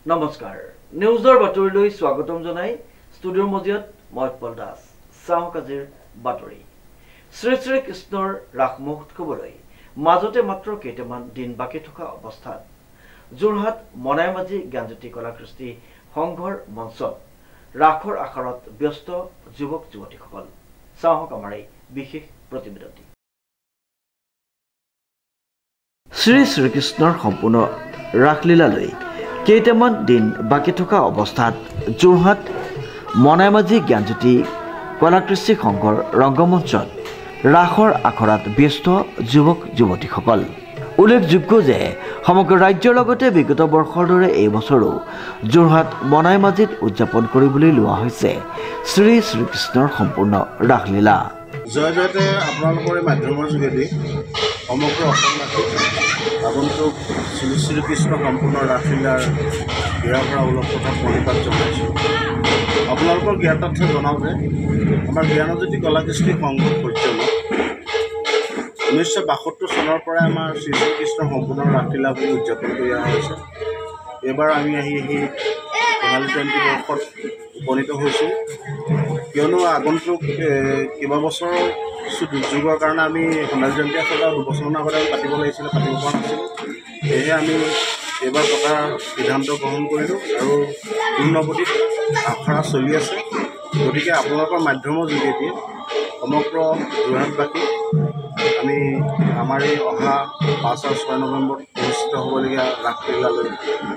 নমস্কাৰ নিউজৰ বাতৰিলৈ স্বাগতম জনাই ষ্টুডিঅ'ৰ মজিয়াত মই উৎপল দাস চাওক আজিৰ বাতৰি শ্ৰী শ্ৰী কৃষ্ণৰ ৰাস মহোৎসৱলৈ মাজতে মাত্ৰ কেইটামান দিন বাকী থকা অৱস্থাত যোৰহাট মনাইমাঝি জ্ঞানজ্যোতি কলাকৃষ্টি সংঘৰ মঞ্চত ৰাসৰ আখৰত ব্যস্ত যুৱক যুৱতীসকল চাওক আমাৰ এই বিশেষ প্ৰতিবেদনটি শ্ৰী শ্ৰীকৃষ্ণৰ সম্পূৰ্ণ ৰাসলীলালৈ কেইটামান দিন বাকী থকা অৱস্থাত যোৰহাট মনাইমাঝি জ্ঞানজ্যোতি কলাকৃষ্টি সংঘৰ ৰংগমঞ্চত ৰাসৰ আখৰাত ব্যস্ত যুৱক যুৱতীসকল উল্লেখযোগ্য যে সমগ্ৰ ৰাজ্যৰ লগতে বিগত বৰ্ষৰ দৰে এই বছৰো যোৰহাট মনাইমাঝিত উদযাপন কৰিবলৈ লোৱা হৈছে শ্ৰী শ্ৰীকৃষ্ণৰ সম্পূৰ্ণ ৰাসলীলা জয় জয়তে আপোনালোকৰ মাধ্যমৰ যোগেদি সমগ্ৰ অসমবাসীক আগন্তুক শ্ৰী শ্ৰীকৃষ্ণ সম্পূৰ্ণ ৰাসলীলাৰ ইয়াৰ পৰা ওলগ কথা প্ৰণিপাত জনাইছোঁ। আপোনালোকৰ জ্ঞাতাৰ্থে জনাওঁ যে আমাৰ জ্ঞানজ্যোতি কলাকৃষ্টি সংঘৰ সৌজন্যত 1972 চনৰ পৰাই আমাৰ শ্ৰী শ্ৰীকৃষ্ণ সম্পূৰ্ণ ৰাসলীলাবোৰ উদযাপন কৰি অহা হৈছে। এইবাৰ আমি আহি সোণালী জয়ন্তী বৰ্ষত উপনীত হৈছোঁ, কিয়নো আগন্তুক কেইবাবছৰৰ কিছু দুৰ্যোগৰ কাৰণে আমি সোণালী জয়ন্তী আচলতে 2 বছৰমানৰ আগতে আমি পাতিব লাগিছিলে, পাতিব পৰা নাছিলোঁ। সেয়েহে আমি এইবাৰ পতাৰ সিদ্ধান্ত গ্ৰহণ কৰিলোঁ আৰু পূৰ্ণগতিত আখৰা চলি আছে। গতিকে আপোনালোকৰ মাধ্যমৰ যোগেদি সমগ্ৰ যোৰহাটবাসী আমি আমাৰ এই অহা 5 আৰু 6 নৱেম্বৰত অনুষ্ঠিত হ'বলগীয়া ৰাসলীলালৈ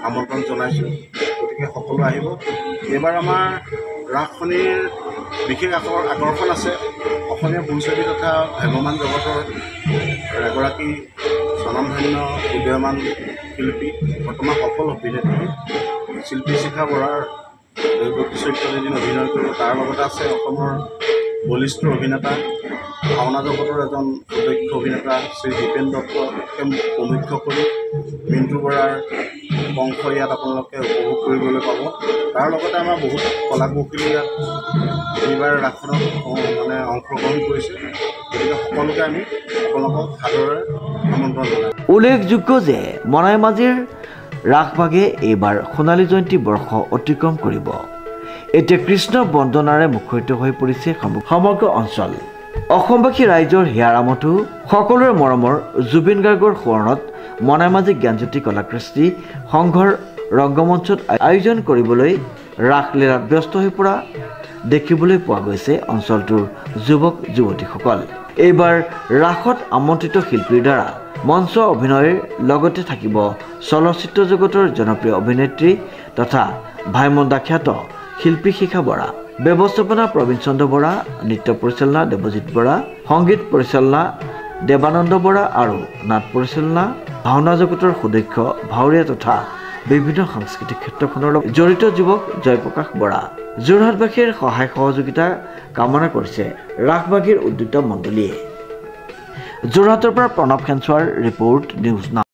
আমন্ত্ৰণ জনাইছোঁ। গতিকে সকলো আহিব। এইবাৰ আমাৰ ৰাসখনিৰ বিশেষ আকৰ্ষণ আছে অসমীয়া বোলছবি তথা ভ্ৰাম্যমান জগতৰ এগৰাকী স্বনামধন্য উদীয়মান শিল্পী, বৰ্তমান সফল অভিনেত্ৰী শিল্পী শিখা বৰাৰ দৈৱকী চৰিত্ৰত এদিন অভিনয় কৰিব। তাৰ লগতে আছে অসমৰ বলিষ্ঠ অভিনেতা, ভাওনা জগতৰ এজন সুদক্ষ অভিনেতা শ্ৰী দীপেন দত্তকে প্ৰমুখ্য কৰি মিণ্টু বৰাৰ বংশ ইয়াত আপোনালোকে উপভোগ কৰিবলৈ পাব। তাৰ লগতে আমাৰ বহুত কলাকৌশলী ইয়াত এইবাৰ ৰাসখনত অংশগ্ৰহণ কৰিছে। গতিকে সকলোকে আমি আপোনালোকক সাদৰেৰে আমন্ত্ৰণ জনাওঁ। উল্লেখযোগ্য যে মনাইমাঝিৰ ৰাসভাগে এইবাৰ সোণালী জয়ন্তী বৰ্ষ অতিক্ৰম কৰিব। এতিয়া কৃষ্ণ বন্দনাৰে মুখৰিত হৈ পৰিছে সমগ্ৰ অঞ্চল। অসমবাসী ৰাইজৰ হিয়াৰামতো সকলোৰে মৰমৰ জুবিন গাৰ্গৰ সোঁৱৰণত মনাইমাঝি জ্ঞানজ্যোতি কলাকৃষ্টি সংঘৰ ৰংগমঞ্চত আয়োজন কৰিবলৈ ৰাসলীলাত ব্যস্ত হৈ পৰা দেখিবলৈ পোৱা গৈছে অঞ্চলটোৰ যুৱক যুৱতীসকল। এইবাৰ ৰাসত আমন্ত্ৰিত শিল্পীৰ দ্বাৰা মঞ্চ অভিনয়ৰ লগতে থাকিব চলচ্চিত্ৰ জগতৰ জনপ্ৰিয় অভিনেত্ৰী তথা ভাইমন্দাখ্যাত শিল্পী শিখা বৰা, ব্যৱস্থাপনা প্ৰবীণ চন্দ্ৰ বৰা, নৃত্য পৰিচালনা দেৱজিৎ বৰা, সংগীত পৰিচালনা দেৱানন্দ বৰা আৰু নাট পৰিচালনা ভাওনা জগতৰ সুদক্ষ ভাৱৰীয়া তথা বিভিন্ন সাংস্কৃতিক ক্ষেত্ৰখনৰ লগত জড়িত যুৱক জয়প্ৰকাশ বৰা। যোৰহাটবাসীৰ সহায় সহযোগিতা কামনা কৰিছে ৰাসভাগীৰ উদ্যোক্তা মণ্ডলীয়ে। যোৰহাটৰ পৰা প্ৰণৱ খেঞ্চুৱাৰ ৰিপৰ্ট নিউজ নাও।